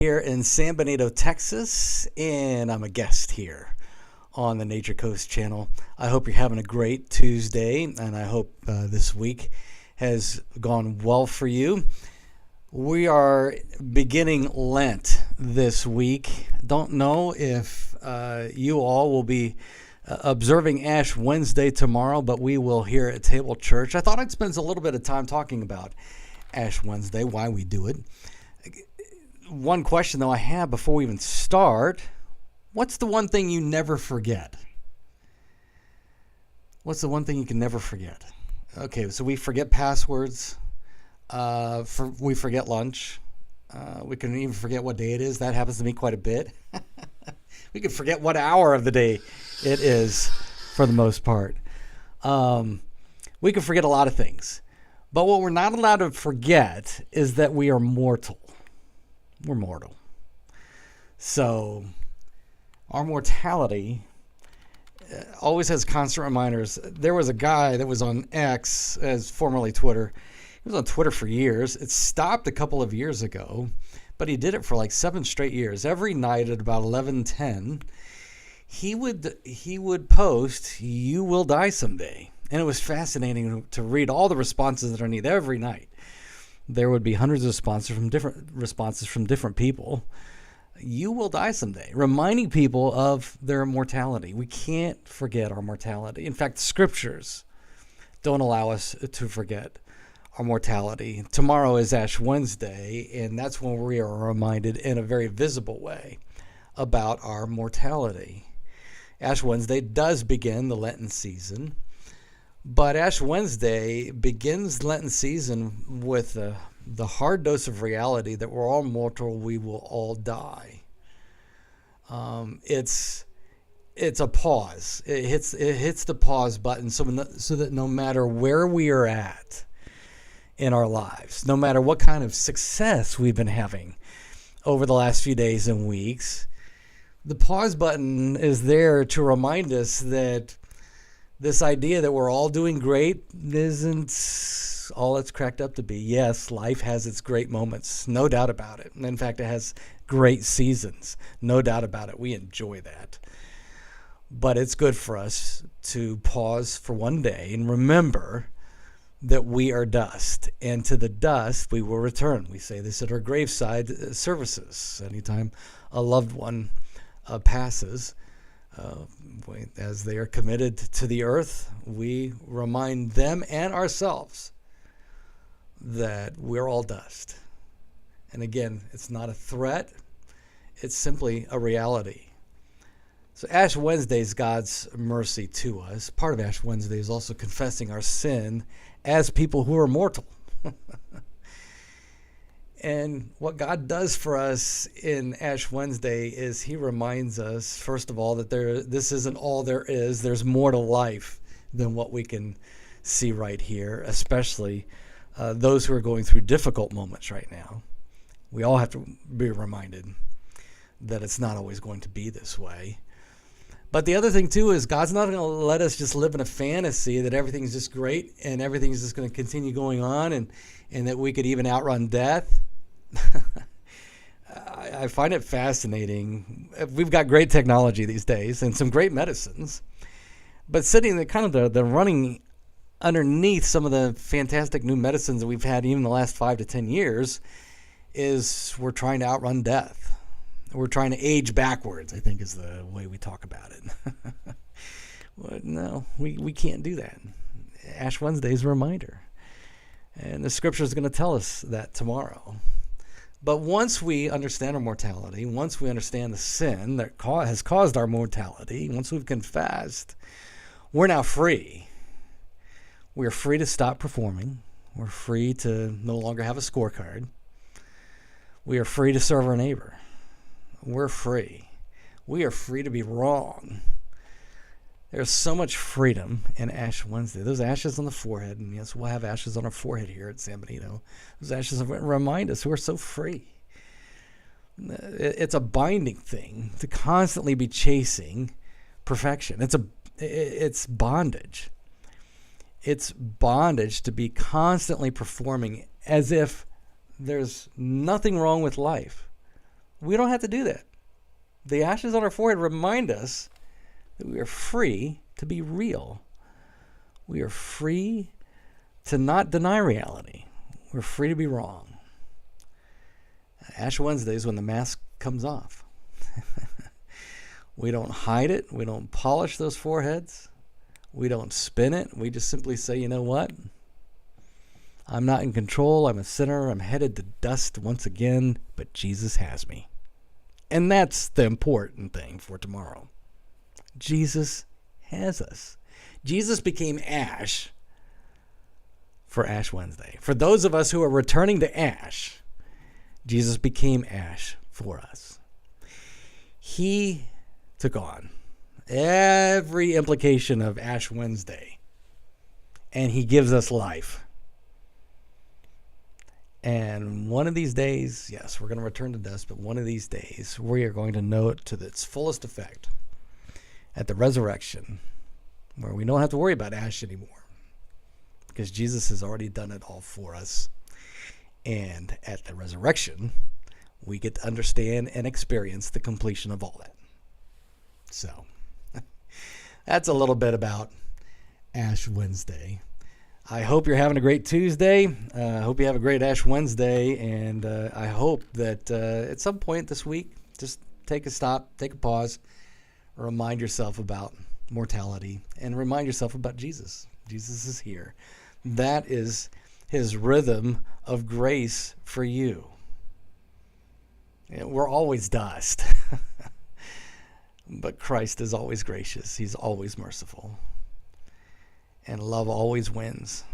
Here in San Benito, Texas, and I'm a guest here on the Nature Coast channel. I hope you're having a great Tuesday, and I hope this week has gone well for you. We are beginning Lent this week. Don't know if you all will be observing Ash Wednesday tomorrow, but we will here at Table Church. I thought I'd spend a little bit of time talking about Ash Wednesday, why we do it. One question, though, I have before we even start: what's the one thing you never forget? What's the one thing you can never forget? Okay, so we forget passwords. We forget lunch. We can even forget what day it is. That happens to me quite a bit. We can forget what hour of the day it is for the most part. We can forget a lot of things. But what we're not allowed to forget is that we are mortal. We're mortal. So our mortality always has constant reminders. There was a guy that was on X, as formerly Twitter. He was on Twitter for years. It stopped a couple of years ago, but he did it for like 7 straight years. Every night at about 11:10, he would post, "You will die someday." And it was fascinating to read all the responses that are needed every night. There would be hundreds of responses from different people. You will die someday, reminding people of their mortality. We can't forget our mortality. In fact, the scriptures don't allow us to forget our mortality. Tomorrow is Ash Wednesday, and that's when we are reminded in a very visible way about our mortality. Ash Wednesday does begin the Lenten season. But Ash Wednesday begins Lenten season with the hard dose of reality that we're all mortal, we will all die. It's a pause. It hits the pause button so that no matter where we are at in our lives, no matter what kind of success we've been having over the last few days and weeks, the pause button is there to remind us that this idea that we're all doing great isn't all it's cracked up to be. Yes, life has its great moments, no doubt about it. In fact, it has great seasons, no doubt about it. We enjoy that. But it's good for us to pause for one day and remember that we are dust, and to the dust we will return. We say this at our graveside services. Anytime a loved one passes, as they are committed to the earth, we remind them and ourselves that we're all dust. And again, it's not a threat, it's simply a reality. So Ash Wednesday is God's mercy to us. Part of Ash Wednesday is also confessing our sin as people who are mortal. And what God does for us in Ash Wednesday is he reminds us, first of all, that this isn't all there is. There's more to life than what we can see right here, especially those who are going through difficult moments right now. We all have to be reminded that it's not always going to be this way. But the other thing, too, is God's not going to let us just live in a fantasy that everything's just great and everything's just going to continue going on and that we could even outrun death. I find it fascinating. We've got great technology these days and some great medicines, but sitting the kind of the running underneath some of the fantastic new medicines that we've had even the last 5 to 10 years is we're trying to outrun death. We're trying to age backwards, I think is the way we talk about it. Well, no, we can't do that. Ash Wednesday is a reminder. And the scripture is going to tell us that tomorrow. But once we understand our mortality, once we understand the sin that has caused our mortality, once we've confessed, we're now free. We're free to stop performing. We're free to no longer have a scorecard. We are free to serve our neighbor. We're free. We are free to be wrong. There's so much freedom in Ash Wednesday. Those ashes on the forehead, and yes, we'll have ashes on our forehead here at San Benito. Those ashes remind us we're so free. It's a binding thing to constantly be chasing perfection. It's bondage. It's bondage to be constantly performing as if there's nothing wrong with life. We don't have to do that. The ashes on our forehead remind us that we are free to be real. We are free to not deny reality. We're free to be wrong. Ash Wednesday is when the mask comes off. We don't hide it. We don't polish those foreheads. We don't spin it. We just simply say, you know what? I'm not in control. I'm a sinner. I'm headed to dust once again, but Jesus has me. And that's the important thing for tomorrow. Jesus has us. Jesus became ash for Ash Wednesday. For those of us who are returning to ash, Jesus became ash for us. He took on every implication of Ash Wednesday, and he gives us life. And one of these days, yes, we're going to return to dust, but one of these days, we are going to know it to its fullest effect at the resurrection, where we don't have to worry about ash anymore, because Jesus has already done it all for us. And at the resurrection, we get to understand and experience the completion of all that. So that's a little bit about Ash Wednesday. I hope you're having a great Tuesday. I hope you have a great Ash Wednesday. And I hope that at some point this week, just take a stop, take a pause, remind yourself about mortality, and remind yourself about Jesus. Jesus is here. That is his rhythm of grace for you. We're always dust. But Christ is always gracious. He's always merciful. And love always wins.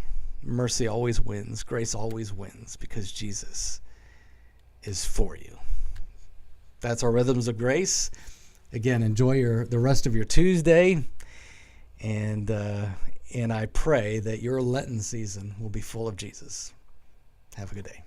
Mercy always wins. Grace always wins, because Jesus is for you. That's our rhythms of grace. Again, enjoy the rest of your Tuesday. And I pray that your Lenten season will be full of Jesus. Have a good day.